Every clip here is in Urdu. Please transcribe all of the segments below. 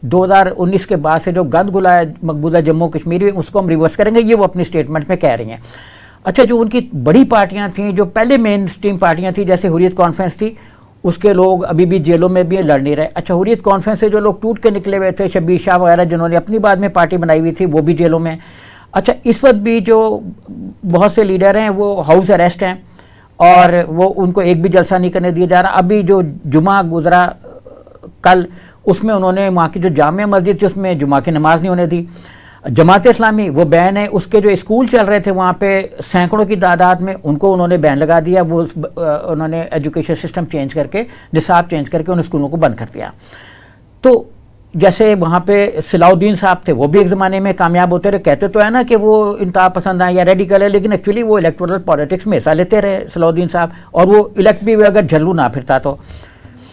2019 کے بعد سے جو گند گلا ہے مقبوضہ جموں کشمیر میں، اس کو ہم ریورس کریں گے، یہ وہ اپنی سٹیٹمنٹ میں کہہ رہی ہیں۔ اچھا، جو ان کی بڑی پارٹیاں تھیں، جو پہلے مین سٹریم پارٹیاں تھیں، جیسے حریت کانفرنس تھی، اس کے لوگ ابھی بھی جیلوں میں بھی لڑ نہیں رہے۔ اچھا، حریت کانفرنس سے جو لوگ ٹوٹ کے نکلے ہوئے تھے، شبیر شاہ وغیرہ جنہوں نے اپنی بعد میں پارٹی بنائی ہوئی تھی، وہ بھی جیلوں میں۔ اچھا، اس وقت بھی جو بہت سے لیڈر ہیں وہ ہاؤس اریسٹ ہیں، اور وہ ان کو ایک بھی جلسہ نہیں کرنے دیا جا رہا۔ ابھی جو جمعہ گزرا کل، اس میں انہوں نے وہاں کی جو جامع مسجد تھی اس میں جمعہ کی نماز نہیں ہونے دی۔ جماعت اسلامی وہ بین ہے، اس کے جو اسکول چل رہے تھے وہاں پہ سینکڑوں کی تعداد میں، ان کو انہوں نے بین لگا دیا۔ وہ انہوں نے ایجوکیشن سسٹم چینج کر کے، نصاب چینج کر کے ان اسکولوں کو بند کر دیا۔ تو جیسے وہاں پہ صلاح الدین صاحب تھے، وہ بھی ایک زمانے میں کامیاب ہوتے رہے، کہتے تو ہے نا کہ وہ انتہا پسند ہیں یا ریڈیکل ہے، لیکن ایکچولی وہ الیکٹورل پالیٹکس میں حصہ لیتے رہے صلاح الدین صاحب، اور وہ الیکٹ بھی ہوئے اگر جھلو نہ پھرتا تو۔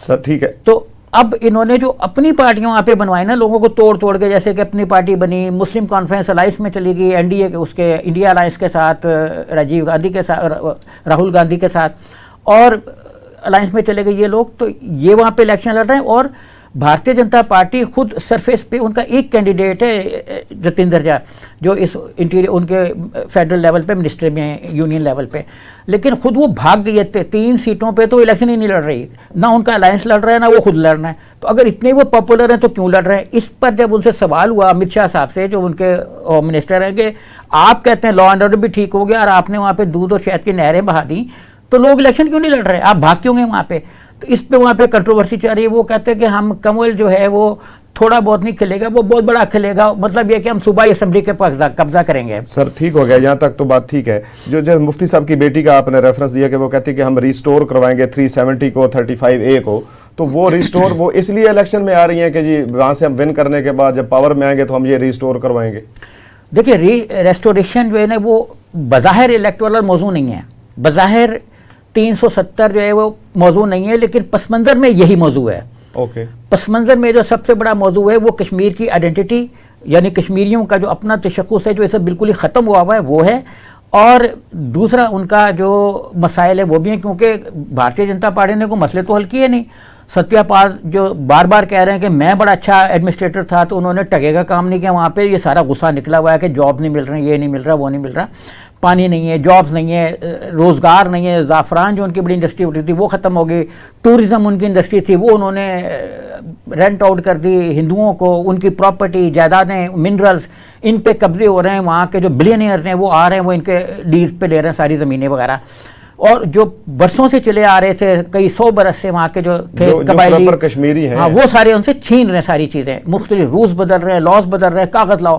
سر ٹھیک ہے، تو اب انہوں نے جو اپنی پارٹیاں وہاں پہ بنوائی نا، لوگوں کو توڑ توڑ کے، جیسے کہ اپنی پارٹی بنی مسلم کانفرنس الائنس میں چلی گئی، این ڈی اے اس کے انڈیا الائنس کے ساتھ، راجیو گاندھی کے ساتھ، راہل گاندھی کے ساتھ، اور الائنس میں چلے گئے یہ لوگ۔ تو یہ وہاں پہ الیکشن لڑ رہے ہیں، اور بھارتیہ جنتا پارٹی خود سرفیس پہ ان کا ایک کینڈیڈیٹ ہے جتیندر جھا، جو اس انٹیریئر ان کے فیڈرل لیول پہ منسٹر میں ہیں، یونین لیول پہ، لیکن خود وہ بھاگ گئی ہے 3 سیٹوں پہ، تو الیکشن ہی نہیں لڑ رہی، نہ ان کا الائنس لڑ رہا ہے، نہ وہ خود لڑنا ہے۔ تو اگر اتنے وہ پاپولر ہیں تو کیوں لڑ رہے ہیں؟ اس پر جب ان سے سوال ہوا امت شاہ صاحب سے، جو ان کے ہوم منسٹر ہیں، کہ آپ کہتے ہیں لا اینڈ آرڈر بھی ٹھیک ہو گیا اور آپ نے وہاں پہ دودھ اور شہد کی نہریں بہا دیں، تو لوگ الیکشن کیوں نہیں لڑ رہے؟ آپ بھاگ کیوں گئے وہاں پہ؟ تو اس پہ وہاں پہ کنٹروورسی چل رہی ہے۔ وہ کہتے ہیں کہ ہم کنول جو ہے وہ تھوڑا بہت نہیں کھلے گا، وہ بہت بڑا کھلے گا، مطلب یہ کہ ہم صوبائی اسمبلی کے پاس قبضہ کریں گے۔ سر ٹھیک ہو گیا، یہاں تک تو بات ٹھیک ہے۔ جو مفتی صاحب کی بیٹی کا آپ نے ریفرنس دیا کہ وہ کہتے ہیں کہ ہم ریسٹور کروائیں گے 370 کو 35A کو، تو وہ ریسٹور وہ اس لیے الیکشن میں آ رہی ہیں کہ جی وہاں سے ہم ون کرنے کے بعد جب پاور میں آئیں گے تو ہم یہ ریسٹور کروائیں گے؟ دیکھیے، ریسٹوریشن جو ہے نا وہ بظاہر الیکٹورل موضوع نہیں ہے، بظاہر 370 جو ہے وہ موضوع نہیں ہے، لیکن پس منظر میں یہی موضوع ہے۔ اوکے، پس منظر میں جو سب سے بڑا موضوع ہے وہ کشمیر کی آئیڈینٹی، یعنی کشمیریوں کا جو اپنا تشخص ہے جو اسے بالکل ہی ختم ہوا ہوا ہے وہ ہے، اور دوسرا ان کا جو مسائل ہے وہ بھی ہیں، کیونکہ بھارتیہ جنتا پارٹی نے کوئی مسئلے تو حل کیے نہیں۔ ستیہ پال جو بار بار کہہ رہے ہیں کہ میں بڑا اچھا ایڈمنسٹریٹر تھا، تو انہوں نے ٹگے کا کام نہیں کیا وہاں پہ۔ یہ سارا غصہ نکلا ہوا ہے کہ جاب نہیں مل رہے، یہ نہیں مل رہا، وہ نہیں مل رہا، پانی نہیں ہے، جابز نہیں ہے، روزگار نہیں ہے۔ زعفران جو ان کی بڑی انڈسٹری ہوتی تھی وہ ختم ہو گئی، ٹورزم ان کی انڈسٹری تھی وہ انہوں نے رینٹ آؤٹ کر دی ہندوؤں کو، ان کی پراپرٹی، جائیدادیں، منرلز، ان پہ قبضے ہو رہے ہیں۔ وہاں کے جو بلینئرز ہیں وہ آ رہے ہیں، وہ ان کے لیز پہ لے رہے ہیں ساری زمینیں وغیرہ، اور جو برسوں سے چلے آ رہے تھے، کئی 100 برس سے وہاں کے جو تھے قبائلی کشمیری ہیں، وہ سارے ان سے چھین رہے ہیں ساری چیزیں، مختلف رولز بدل رہے ہیں، لاز بدل رہے ہیں، کاغذ لاؤ۔